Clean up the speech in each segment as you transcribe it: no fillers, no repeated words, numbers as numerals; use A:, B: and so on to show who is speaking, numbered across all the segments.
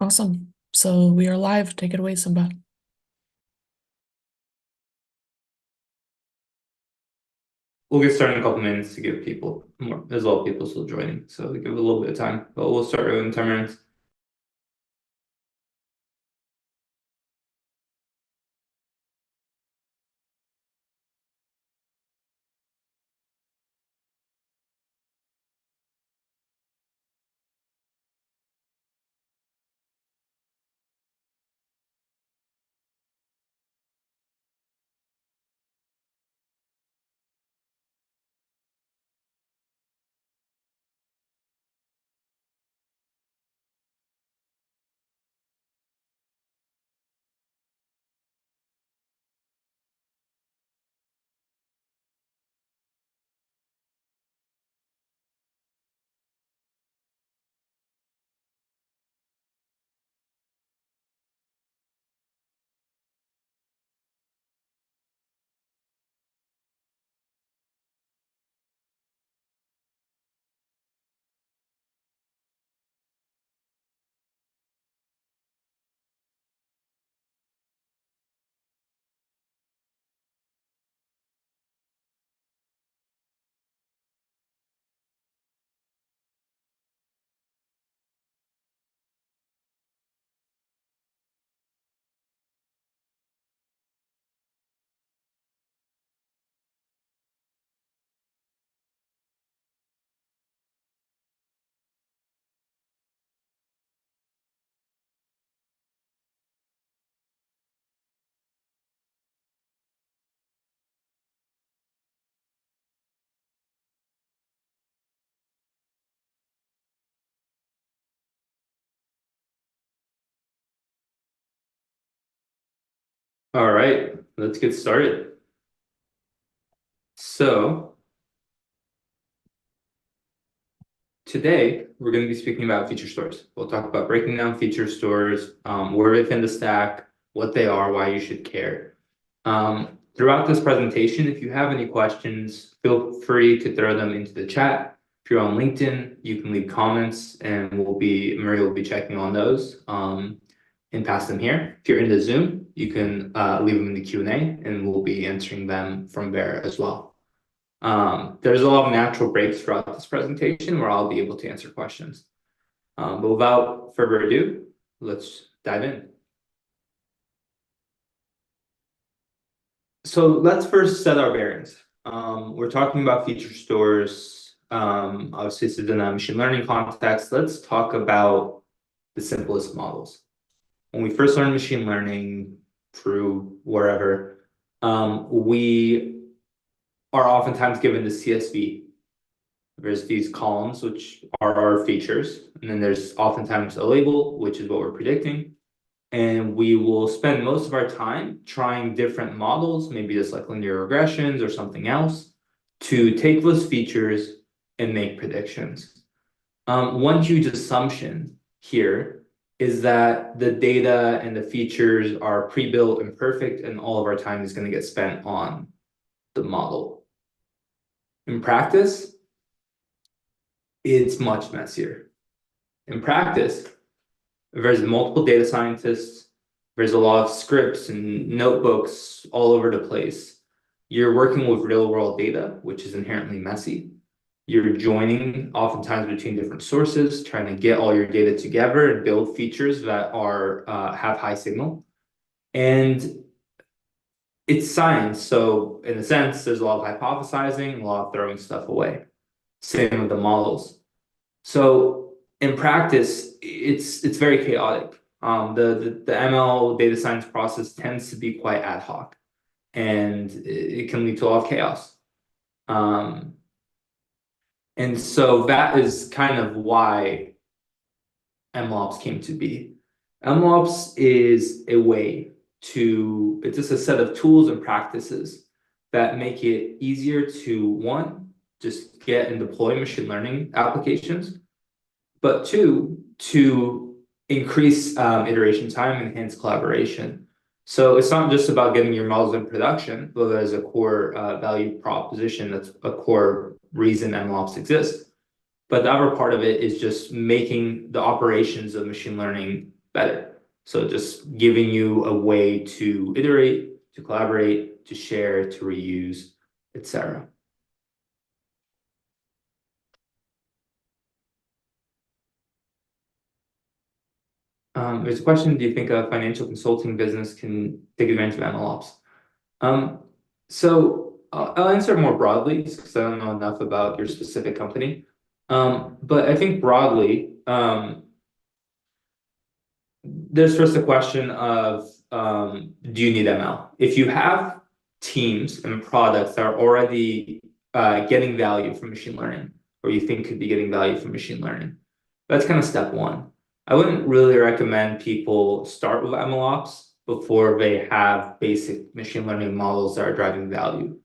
A: Awesome. So we are live. Take it away, Simba.
B: We'll get started in a couple minutes to give people more. There's a lot of people still joining, so give it a little bit of time. But we'll start in 10 minutes. All right, let's get started. So today we're going to be speaking about feature stores. We'll talk about breaking down feature stores, where within the stack, what they are, why you should care. Throughout this presentation, if you have any questions, feel free to throw them into the chat. If you're on LinkedIn, you can leave comments and Maria will be checking on those and pass them here. If you're in the Zoom, you can leave them in the Q&A and we'll be answering them from there as well. There's a lot of natural breaks throughout this presentation where I'll be able to answer questions. But without further ado, let's dive in. So let's first set our bearings. We're talking about feature stores. Obviously, this is in a machine learning context. Let's talk about the simplest models. When we first learned machine learning through wherever, we are oftentimes given the CSV. There's these columns, which are our features, and then there's oftentimes a label, which is what we're predicting. And we will spend most of our time trying different models, maybe just like linear regressions or something else, to take those features and make predictions. One huge assumption here is that the data and the features are pre-built and perfect, and all of our time is going to get spent on the model. In practice, it's much messier. In practice, there's multiple data scientists, there's a lot of scripts and notebooks all over the place. You're working with real world data, which is inherently messy. You're joining oftentimes between different sources, trying to get all your data together and build features that are have high signal. And it's science. So in a sense, there's a lot of hypothesizing, a lot of throwing stuff away. Same with the models. So in practice, it's very chaotic. The ML data science process tends to be quite ad hoc, and it can lead to a lot of chaos. And so that is kind of why MLOps came to be. MLOps is a way to, it's just a set of tools and practices that make it easier to, one, just get and deploy machine learning applications, but two, to increase iteration time and enhance collaboration. So it's not just about getting your models in production, though that is a core value proposition. That's a core reason MLOps exists. But the other part of it is just making the operations of machine learning better. So just giving you a way to iterate, to collaborate, to share, to reuse, etc. There's a question, do you think a financial consulting business can take advantage of MLOps? So I'll answer more broadly because I don't know enough about your specific company. But I think broadly, there's first a question of do you need ML? If you have teams and products that are already getting value from machine learning, or you think could be getting value from machine learning, that's kind of step one. I wouldn't really recommend people start with MLOps before they have basic machine learning models that are driving value.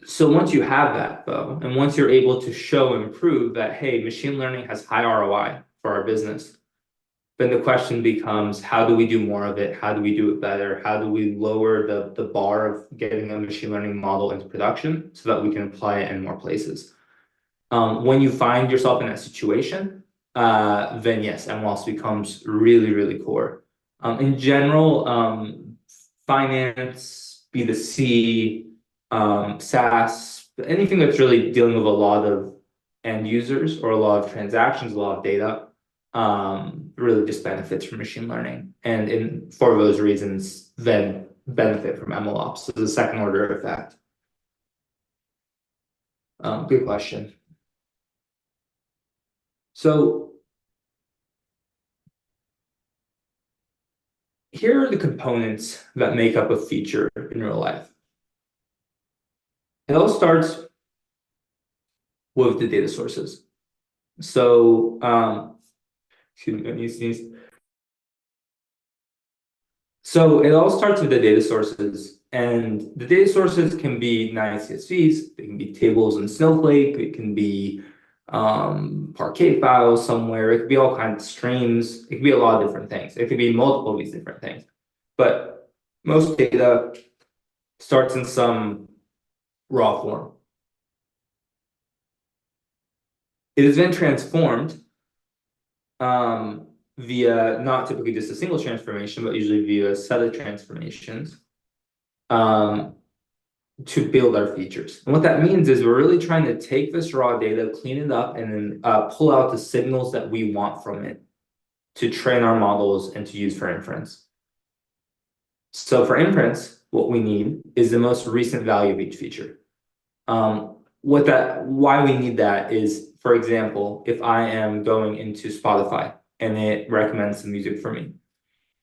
B: So once you have that though, and once you're able to show and prove that, hey, machine learning has high ROI for our business, then the question becomes, how do we do more of it? How do we do it better? How do we lower the bar of getting a machine learning model into production so that we can apply it in more places? When you find yourself in that situation, then yes, MLOps becomes really, really core. In general, finance, B2C, SaaS, anything that's really dealing with a lot of end users or a lot of transactions, a lot of data, really just benefits from machine learning. And for those reasons, then benefit from MLOps as a second order effect. Good question. So here are the components that make up a feature in real life. It all starts with the data sources. So, excuse me, I need to sneeze. So it all starts with the data sources, and the data sources can be nice CSVs, they can be tables in Snowflake, it can be Parquet files somewhere, it could be all kinds of streams, it could be a lot of different things. It could be multiple of these different things. But most data starts in some raw form. It is then transformed via not typically just a single transformation, but usually via a set of transformations to build our features. And what that means is we're really trying to take this raw data, clean it up, and then pull out the signals that we want from it to train our models and to use for inference. So for inference, what we need is the most recent value of each feature. Why we need that is, for example, if I am going into Spotify and it recommends some music for me,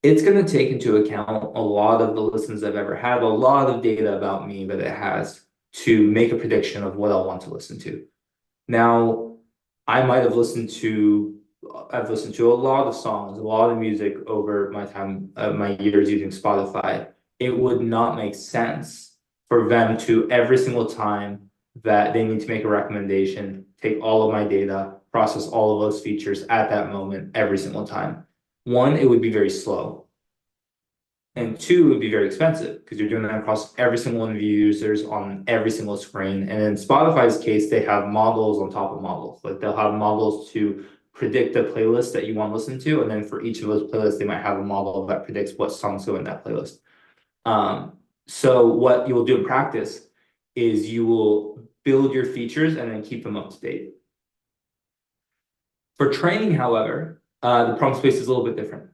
B: it's going to take into account a lot of the listens I've ever had, a lot of data about me that it has to make a prediction of what I'll want to listen to. Now, I might have I've listened to a lot of songs, a lot of music over my time, my years using Spotify. It would not make sense for them to every single time that they need to make a recommendation, take all of my data, process all of those features at that moment every single time. One, it would be very slow. And two, it would be very expensive because you're doing that across every single one of your users on every single screen. And in Spotify's case, they have models on top of models. Like they'll have models to predict the playlist that you want to listen to. And then for each of those playlists, they might have a model that predicts what songs go in that playlist. So what you will do in practice is you will build your features and then keep them up to date. For training, however, the problem space is a little bit different.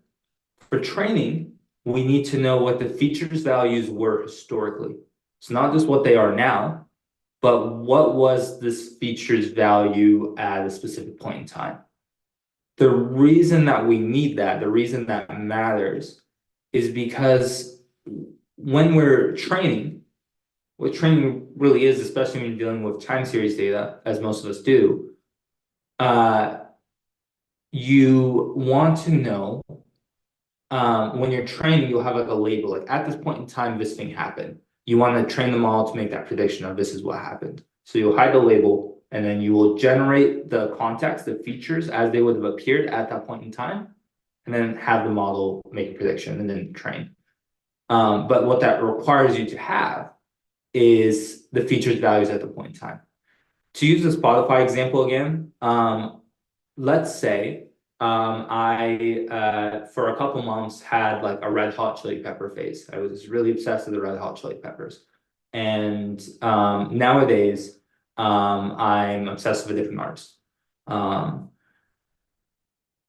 B: For training, we need to know what the features values were historically. It's not just what they are now, but what was this feature's value at a specific point in time. The reason that we need that, the reason that matters, is because when we're training, what training really is, especially when you're dealing with time series data, as most of us do, you want to know when you're training, you'll have like a label, like at this point in time, this thing happened. You want to train them all to make that prediction of this is what happened. So you'll hide the label and then you will generate the context, the features as they would have appeared at that point in time, and then have the model make a prediction and then train. But what that requires you to have is the features values at the point in time. To use the Spotify example again, let's say I for a couple months had like a red hot chili pepper phase. I was really obsessed with the red hot chili peppers. And nowadays, I'm obsessed with a different artist. Um,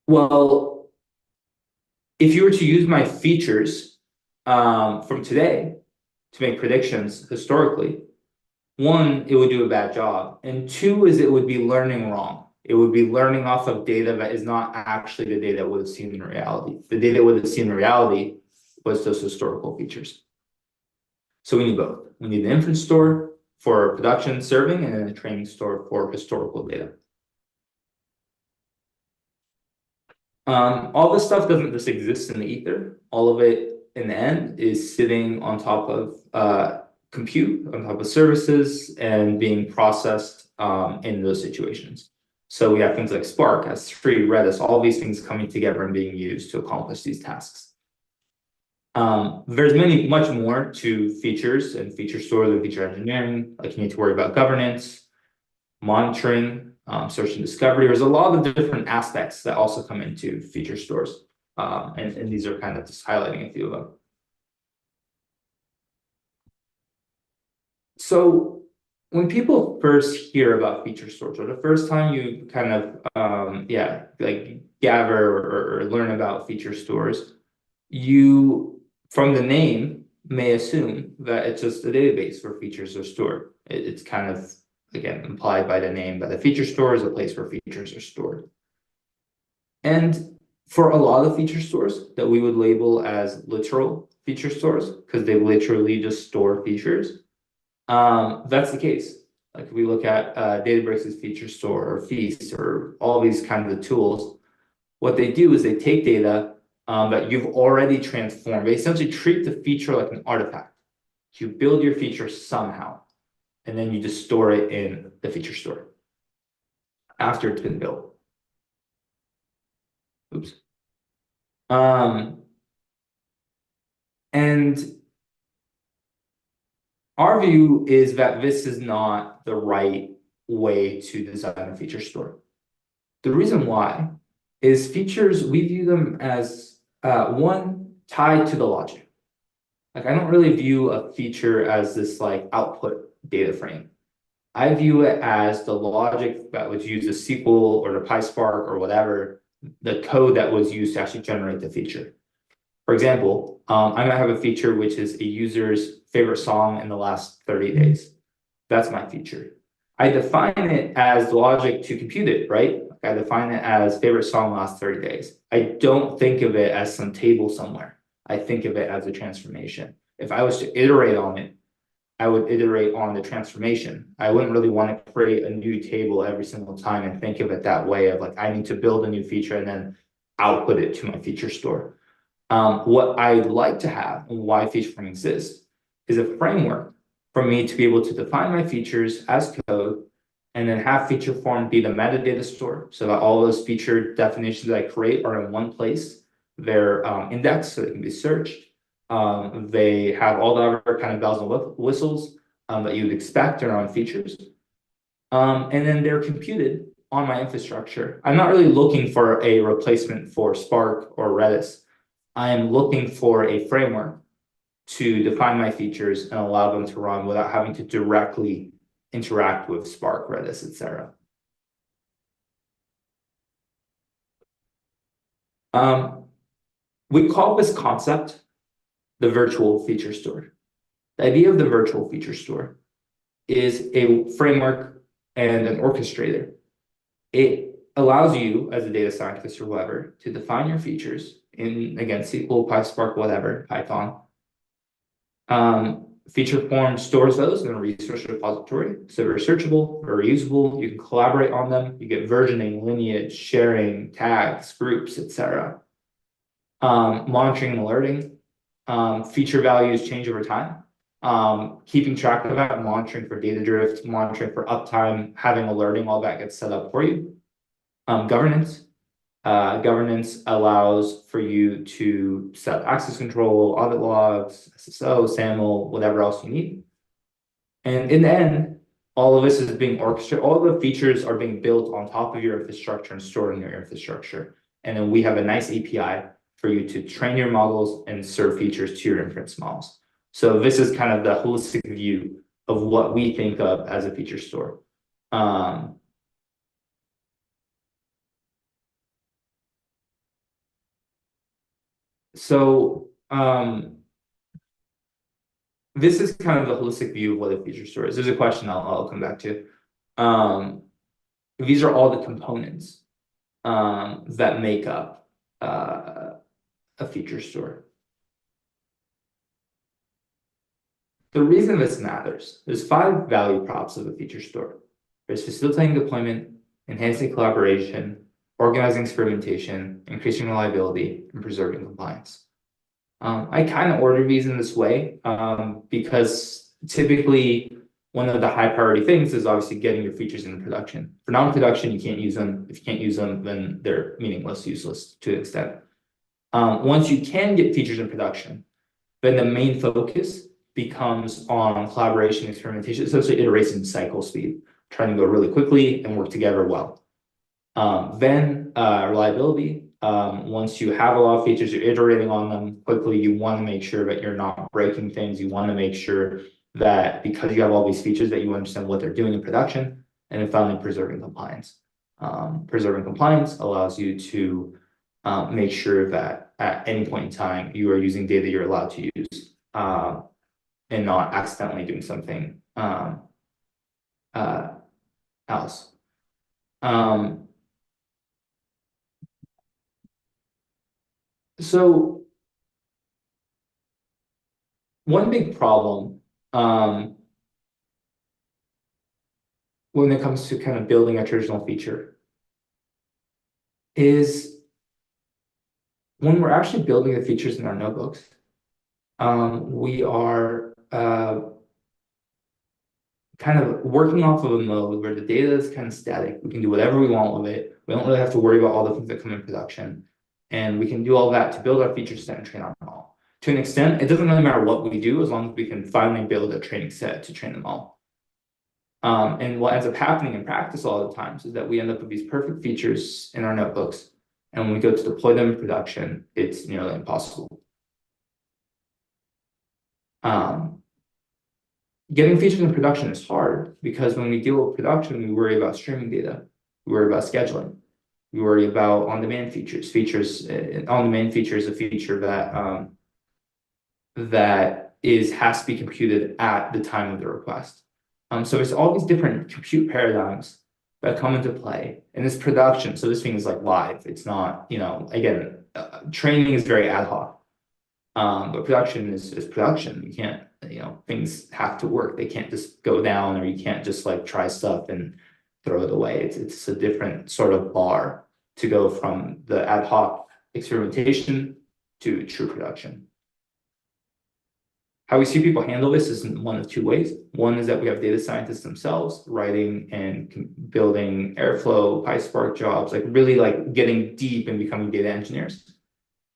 B: well, if you were to use my features from today to make predictions historically, one, it would do a bad job. And two is it would be learning wrong. It would be learning off of data that is not actually the data it would have seen in reality. The data it would have seen in reality was those historical features. So we need both. We need an inference store for production serving and then a training store for historical data. All this stuff doesn't just exist in the ether. All of it in the end is sitting on top of compute, on top of services, and being processed in those situations. So we have things like Spark, S3, Redis, all these things coming together and being used to accomplish these tasks. There's much more to features and feature stores and feature engineering. Like you need to worry about governance, monitoring, search and discovery. There's a lot of different aspects that also come into feature stores. And these are kind of just highlighting a few of them. So when people first hear about feature stores, or the first time you kind of like gather or learn about feature stores, you from the name may assume that it's just a database where features are stored. It's kind of again implied by the name that a feature store is a place where features are stored. And for a lot of feature stores that we would label as literal feature stores, because they literally just store features, that's the case. Like if we look at Databricks' feature store or Feast or all these kinds of tools, what they do is they take data that you've already transformed. They essentially treat the feature like an artifact. You build your feature somehow, and then you just store it in the feature store after it's been built. Oops. And our view is that this is not the right way to design a feature store. The reason why is features, we view them as one, tied to the logic. Like I don't really view a feature as this like output data frame. I view it as the logic that was used as SQL or the PySpark or whatever, the code that was used to actually generate the feature. For example, I might have a feature which is a user's favorite song in the last 30 days. That's my feature. I define it as the logic to compute it, right? I define it as favorite song last 30 days. I don't think of it as some table somewhere. I think of it as a transformation. If I was to iterate on it, I would iterate on the transformation. I wouldn't really want to create a new table every single time and think of it that way of like, I need to build a new feature and then output it to my feature store. What I'd like to have and why feature form exists is a framework for me to be able to define my features as code and then have feature form be the metadata store so that all those feature definitions that I create are in one place. They're indexed so they can be searched. They have all the other kind of bells and whistles that you would expect around features. And then they're computed on my infrastructure. I'm not really looking for a replacement for Spark or Redis. I am looking for a framework to define my features and allow them to run without having to directly interact with Spark, Redis, etc. We call this concept the virtual feature store. The idea of the virtual feature store is a framework and an orchestrator. It allows you as a data scientist or whoever to define your features in, again, SQL, PySpark, whatever, Python. Feature form stores those in a resource repository. So they're searchable, they're reusable, you can collaborate on them, you get versioning, lineage, sharing, tags, groups, etc. Monitoring and alerting. Feature values change over time. Keeping track of that, monitoring for data drift, monitoring for uptime, having alerting, all that gets set up for you. Governance. Governance allows for you to set access control, audit logs, SSO, SAML, whatever else you need. And in the end, all of this is being orchestrated. All the features are being built on top of your infrastructure and stored in your infrastructure. And then we have a nice API for you to train your models and serve features to your inference models. So this is kind of the holistic view of what we think of as a feature store. Um, so this is kind of the holistic view of what a feature store is. There's a question I'll come back to. Um, these are all the components that make up a feature store. The reason this matters, there's 5 value props of a feature store. There's facilitating deployment, enhancing collaboration, organizing experimentation, increasing reliability, and preserving compliance. I kind of order these in this way because typically one of the high priority things is obviously getting your features into production. For non-production, you can't use them. If you can't use them, then they're meaningless, useless to an extent. Once you can get features in production, then the main focus becomes on collaboration, experimentation, essentially iteration cycle speed, trying to go really quickly and work together well. Then reliability. Once you have a lot of features, you're iterating on them quickly. You want to make sure that you're not breaking things. You want to make sure that because you have all these features that you understand what they're doing in production. And then finally, preserving compliance. Preserving compliance allows you to make sure that at any point in time, you are using data you're allowed to use and not accidentally doing something else. So one big problem when it comes to kind of building a traditional feature is when we're actually building the features in our notebooks, we are kind of working off of a mode where the data is kind of static. We can do whatever we want with it. We don't really have to worry about all the things that come in production. And we can do all that to build our feature set and train our model. To an extent, it doesn't really matter what we do as long as we can finally build a training set to train them all. And what ends up happening in practice all the times is that we end up with these perfect features in our notebooks. And when we go to deploy them in production, it's nearly impossible. Getting features in production is hard because when we deal with production, we worry about streaming data, we worry about scheduling, we worry about on-demand features. On-demand feature is a feature that has to be computed at the time of the request. So there's all these different compute paradigms that come into play, and this production. So this thing is like live. It's not, again, training is very ad hoc, but production is production. You can't, things have to work. They can't just go down, or you can't just like try stuff and throw it away. It's a different sort of bar to go from the ad hoc experimentation to true production. How we see people handle this is in one of 2 ways. One is that we have data scientists themselves writing and building Airflow, PySpark jobs, like really like getting deep and becoming data engineers.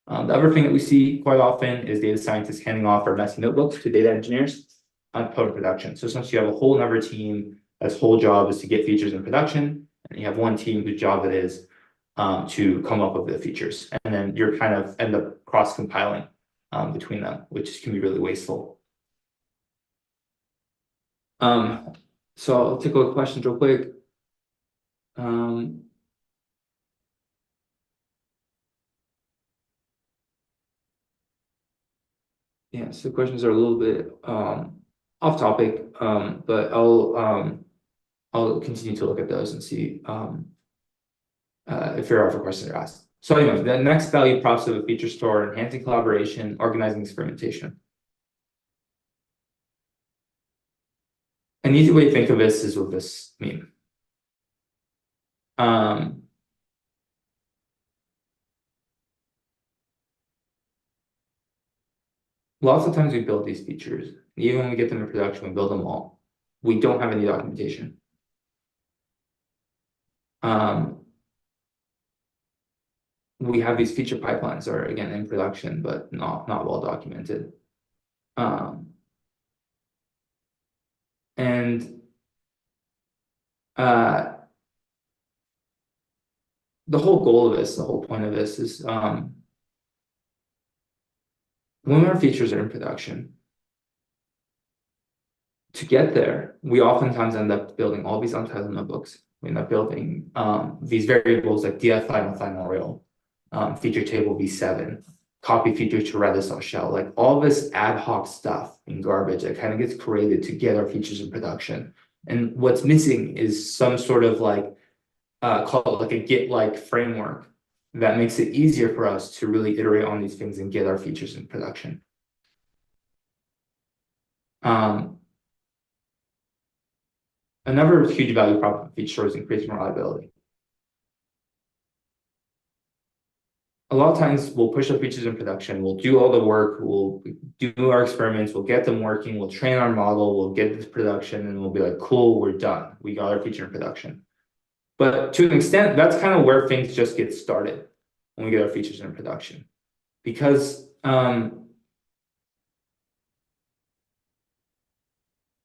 B: The other thing that we see quite often is data scientists handing off our messy notebooks to data engineers on code production. So essentially you have a whole other team that's whole job is to get features in production, and you have one team whose job it is to come up with the features. And then you're kind of end up cross-compiling between them, which can be really wasteful. So I'll take a look at questions real quick. Yeah, so questions are a little bit off topic, but I'll continue to look at those and see if there are other questions are asked. So anyway, the next value props of a feature store: enhancing collaboration, organizing experimentation. An easy way to think of this is with this meme. Lots of times we build these features, even when we get them in production, we build them all. We don't have any documentation. We have these feature pipelines that are again in production, but not well documented. And the whole goal of this, the whole point of this is when our features are in production, to get there, we oftentimes end up building all these untitled notebooks. We end up building these variables like df final feature table v7, copy feature to Redis shell, like all this ad hoc stuff and garbage that kind of gets created to get our features in production. And what's missing is some sort of like call it like a Git-like framework that makes it easier for us to really iterate on these things and get our features in production. Another huge value prop of feature is increasing reliability. A lot of times we'll push our features in production, we'll do all the work, we'll do our experiments, we'll get them working, we'll train our model, we'll get this production, and we'll be like, cool, we're done. We got our feature in production. But to an extent, that's kind of where things just get started when we get our features in production. Because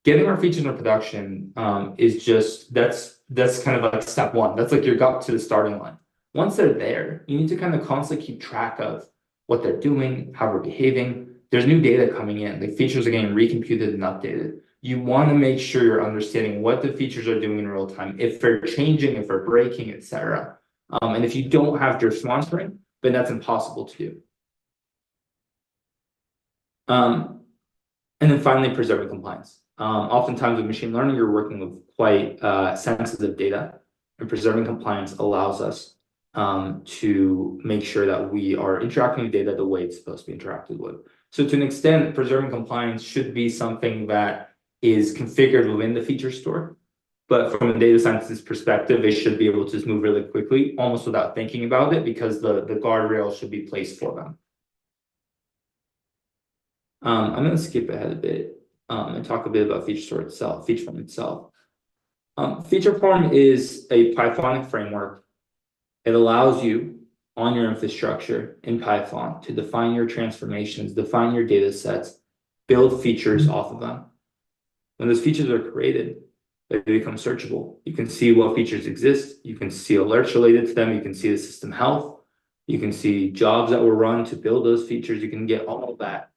B: getting our features in production is just that's kind of like step one. That's like your gut to the starting line. Once they're there, you need to kind of constantly keep track of what they're doing, how we're behaving. There's new data coming in. The features are getting recomputed and updated. You want to make sure you're understanding what the features are doing in real time, if they're changing, if they're breaking, etc. And if you don't have drift monitoring, then that's impossible to do. And then finally, preserving compliance. Oftentimes with machine learning, you're working with quite sensitive data, and preserving compliance allows us to make sure that we are interacting with data the way it's supposed to be interacted with. So to an extent, preserving compliance should be something that is configured within the feature store. But from a data scientist's perspective, they should be able to just move really quickly, almost without thinking about it, because the guardrail should be placed for them. I'm going to skip ahead a bit and talk a bit about feature store itself, feature form itself. Feature form is a Pythonic framework. It allows you on your infrastructure in Python to define your transformations, define your data sets, build features off of them. When those features are created, they become searchable. You can see what features exist. You can see alerts related to them. You can see the system health. You can see jobs that were run to build those features. You can get all of that,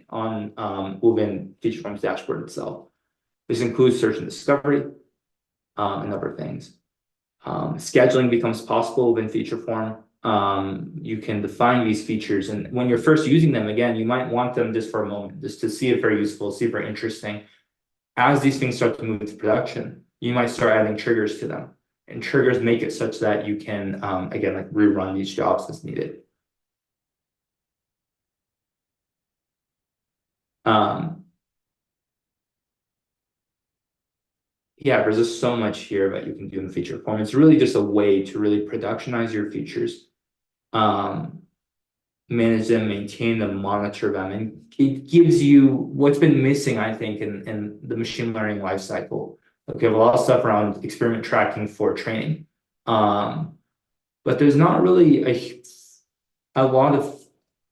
B: on within feature form's dashboard itself. This includes search and discovery and other things. Scheduling becomes possible within feature form. You can define these features, and when you're first using them, again, you might want them just for a moment, just to see if they're useful, see if they're interesting. As these things start to move into production, you might start adding triggers to them, and triggers make it such that you can, again, like rerun these jobs as needed. Yeah, there's just so much here that you can do in feature form. It's really just a way to really productionize your features, manage them, maintain them, monitor them, and it gives you what's been missing, I think, in the machine learning lifecycle. Like we have a lot of stuff around experiment tracking for training, but there's not really a lot of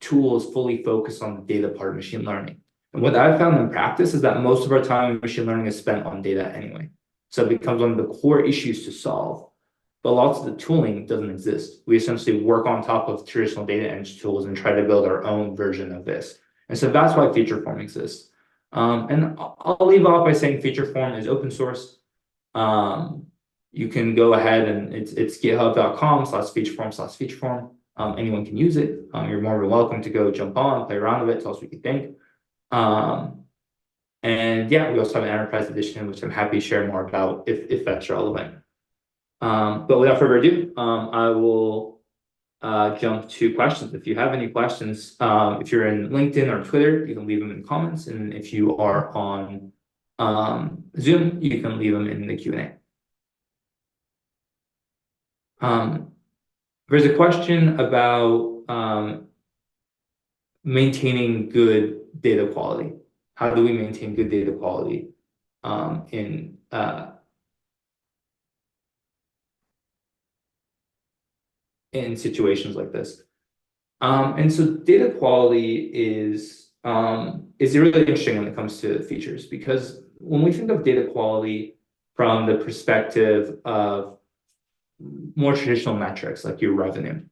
B: tools fully focused on the data part of machine learning. And what I've found in practice is that most of our time in machine learning is spent on data anyway. So it becomes one of the core issues to solve. But lots of the tooling doesn't exist. We essentially work on top of traditional data engine tools and try to build our own version of this. And so that's why feature form exists. And I'll leave off by saying feature form is open source. You can go ahead and it's github.com/featureform/featureform. Anyone can use it. You're more than welcome to go jump on, play around with it, tell us what you think. And yeah, we also have an enterprise edition, which I'm happy to share more about if that's relevant. But without further ado, I will jump to questions. If you have any questions, if you're in LinkedIn or Twitter, you can leave them in comments. And if you are on Zoom, you can leave them in the Q&A. There's a question about maintaining good data quality. How do we maintain good data quality in situations like this? And so data quality is really interesting when it comes to features, because when we think of data quality from the perspective of more traditional metrics like your revenue.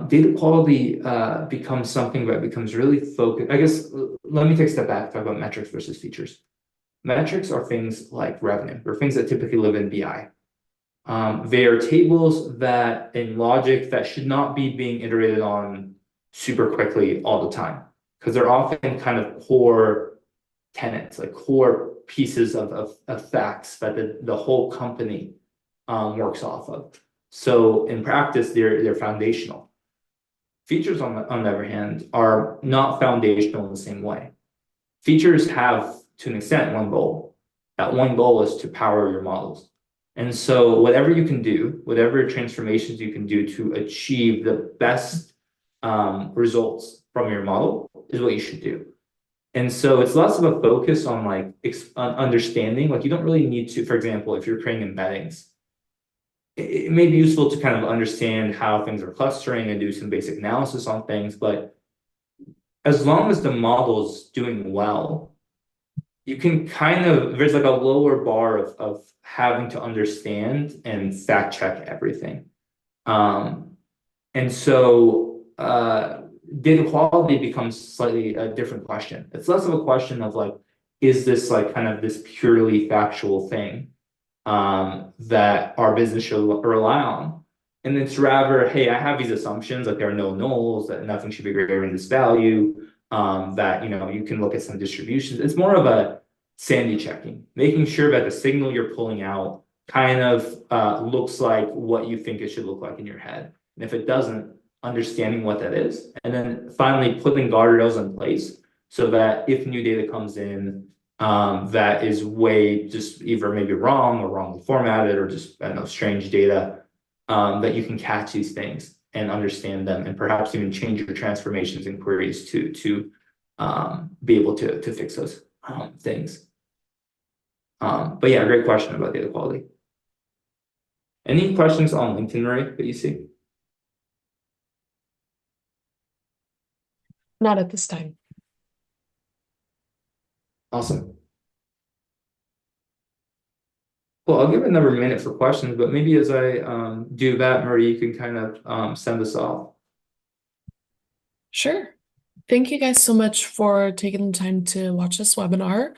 B: Data quality becomes something that becomes really focused. I guess let me take a step back, talk about metrics versus features. Metrics are things like revenue, or things that typically live in BI. They are tables that in logic that should not be being iterated on super quickly all the time, because they're often kind of core tenets, like core pieces of facts that the whole company works off of. So in practice, they're foundational. Features, on the other hand, are not foundational in the same way. Features have, to an extent, one goal. That one goal is to power your models. And so whatever you can do, whatever transformations you can do to achieve the best results from your model is what you should do. And so it's less of a focus on like on understanding. Like you don't really need to, for example, if you're creating embeddings, it may be useful to kind of understand how things are clustering and do some basic analysis on things. But as long as the model's doing well, you can kind of, there's like a lower bar of having to understand and fact check everything. Um, and so data quality becomes slightly a different question. It's less of a question of like, is this like kind of this purely factual thing that our business should rely on? And it's rather, hey, I have these assumptions, like there are no nulls, that nothing should be greater than this value, that, you know, you can look at some distributions. It's more of a sanity checking, making sure that the signal you're pulling out kind of looks like what you think it should look like in your head. And if it doesn't, understanding what that is. And then finally putting guardrails in place so that if new data comes in, that is way just either maybe wrong or wrongly formatted or just, I don't know, strange data, that you can catch these things and understand them and perhaps even change your transformations and queries to be able to fix those things. But yeah, great question about data quality. Any questions on LinkedIn, Marie, that you see?
A: Not at this time.
B: Awesome. Well, I'll give it another minute for questions, but maybe as I do that, Marie, you can kind of send us off.
A: Sure. Thank you guys so much for taking the time to watch this webinar.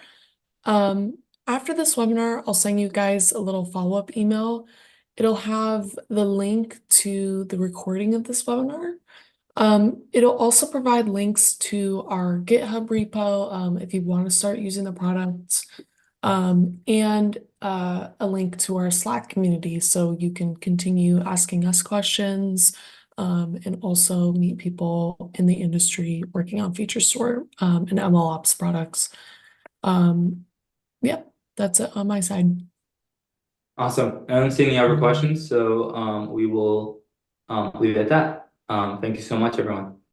A: After this webinar, I'll send you guys a little follow-up email. It'll have the link to the recording of this webinar. It'll also provide links to our GitHub repo if you want to start using the products, and a link to our Slack community so you can continue asking us questions, and also meet people in the industry working on Feature Store and MLOps products. Yeah, that's it on my side.
B: Awesome. I don't see any other questions, so we will leave it at that. Thank you so much, everyone.